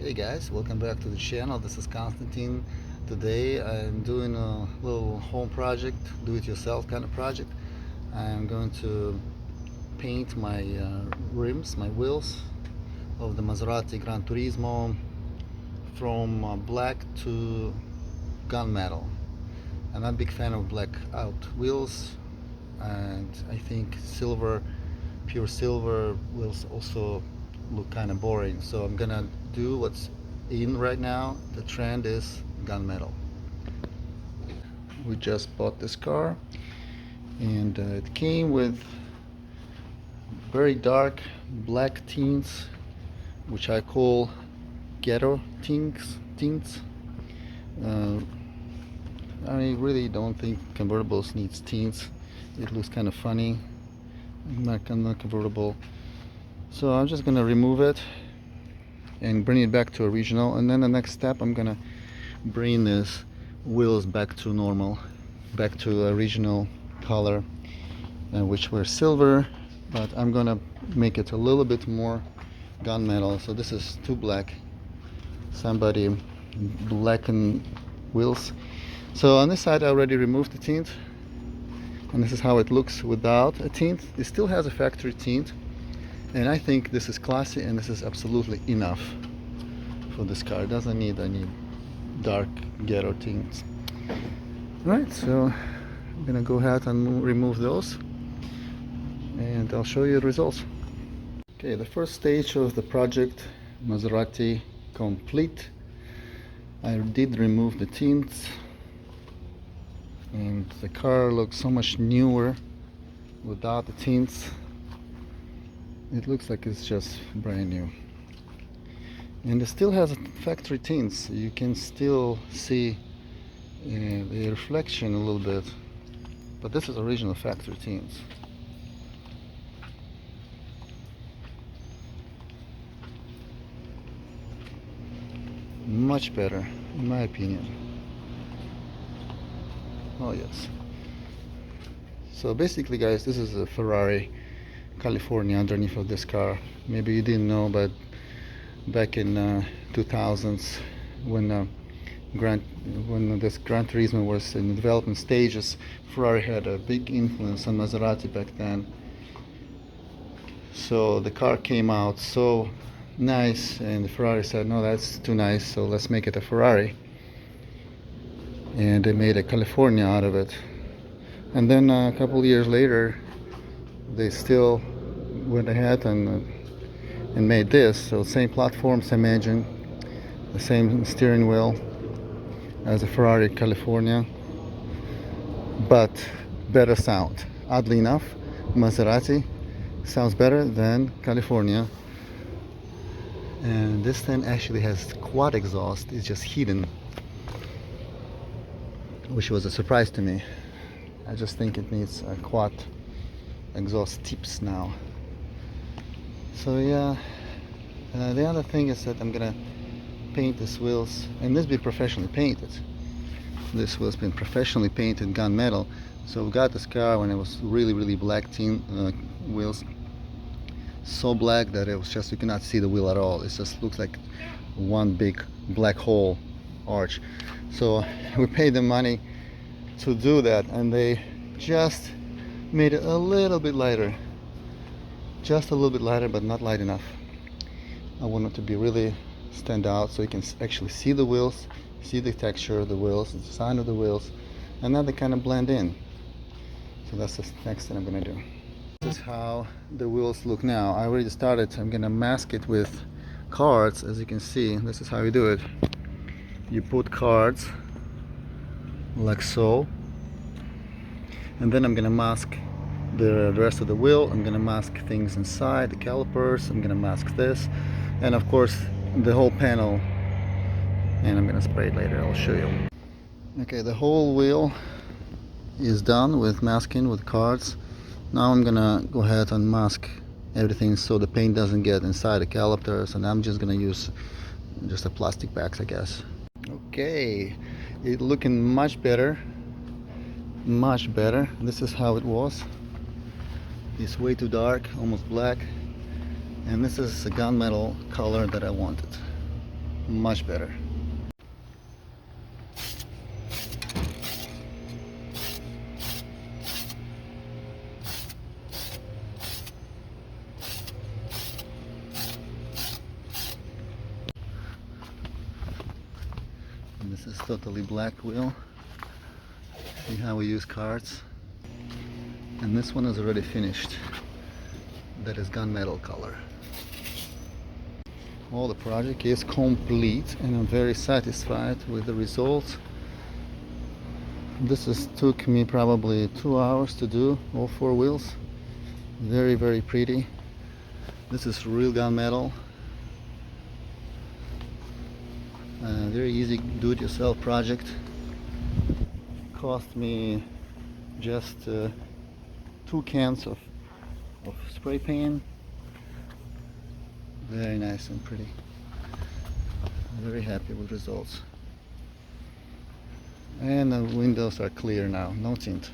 Hey guys, welcome back to the channel. This is Constantine. Today I'm doing a little home project, do-it-yourself kind of project. I'm going to paint my rims, my wheels of the Maserati Gran Turismo from black to gunmetal. I'm not a big fan of blackout wheels, and I think silver, pure silver wheels also look kind of boring, so I'm gonna do what's in right now. The trend is gunmetal. We just bought this car, and it came with very dark black tints, which I call ghetto tints. I really don't think convertibles needs tints. It looks kind of funny, not convertible. So I'm just gonna remove it and bring it back to original, and then the next step I'm gonna bring this wheels back to normal, back to original color, which were silver, but I'm gonna make it a little bit more gunmetal. So this is too black. Somebody blackened wheels. So on this side I already removed the tint, and this is how it looks without a tint. It still has a factory tint, and I think this is classy, and this is absolutely enough for this car. It doesn't need any dark ghetto tints. Right, so I'm gonna go ahead and remove those, and I'll show you the results. Okay, the first stage of the project, Maserati complete. I did remove the tints, and the car looks so much newer without the tints. It looks like it's just brand new, and it still has factory tints. You can still see the reflection a little bit, but this is original factory tints. Much better, in my opinion. Oh yes. So basically, guys, this is a Ferrari California underneath of this car. Maybe you didn't know, but back in 2000s, when this Gran Turismo was in the development stages, Ferrari had a big influence on Maserati back then. So the car came out so nice, and the Ferrari said, no, that's too nice, so let's make it a Ferrari. And they made a California out of it. And then a couple years later, they still went ahead and made this. So same platform, same engine, the same steering wheel as a Ferrari California, but better sound. Oddly enough, Maserati sounds better than California. And this thing actually has quad exhaust. It's just hidden, which was a surprise to me. I just think it needs a quad exhaust tips now. So yeah, the other thing is that I'm gonna paint these wheels, and this be professionally painted. This wheel's been professionally painted gunmetal. So we got this car when it was really black tint wheels, so black that it was just, you cannot see the wheel at all. It just looks like one big black hole arch. So we paid the money to do that, and they just made it a little bit lighter, just a little bit lighter, but not light enough. I want it to be really stand out, so you can actually see the wheels, see the texture of the wheels, the design of the wheels, and then they kind of blend in. So that's the next thing I'm gonna do. This is how the wheels look now. I already started. I'm gonna mask it with cards. As you can see, this is how you do it. You put cards like so, and then I'm gonna mask the rest of the wheel. I'm gonna mask things inside, the calipers. I'm gonna mask this, and of course the whole panel, and I'm gonna spray it later. I'll show you. Okay, the whole wheel is done with masking with cards. Now I'm gonna go ahead and mask everything so the paint doesn't get inside the calipers, and I'm just gonna use just a plastic bags, I guess. Okay, it's looking much better. This is how it was. It's way too dark, almost black, and this is a gunmetal color that I wanted. much better. And this is totally black wheel. See how we use cards. And this one is already finished. That is gunmetal color. All the project is complete and I'm very satisfied with the results. Took me probably 2 hours to do all 4 wheels. Very, very pretty. This is real gunmetal. Very easy do-it-yourself project. Cost me just 2 cans of spray paint. Very nice and pretty. I'm very happy with results. And the windows are clear now, no tint.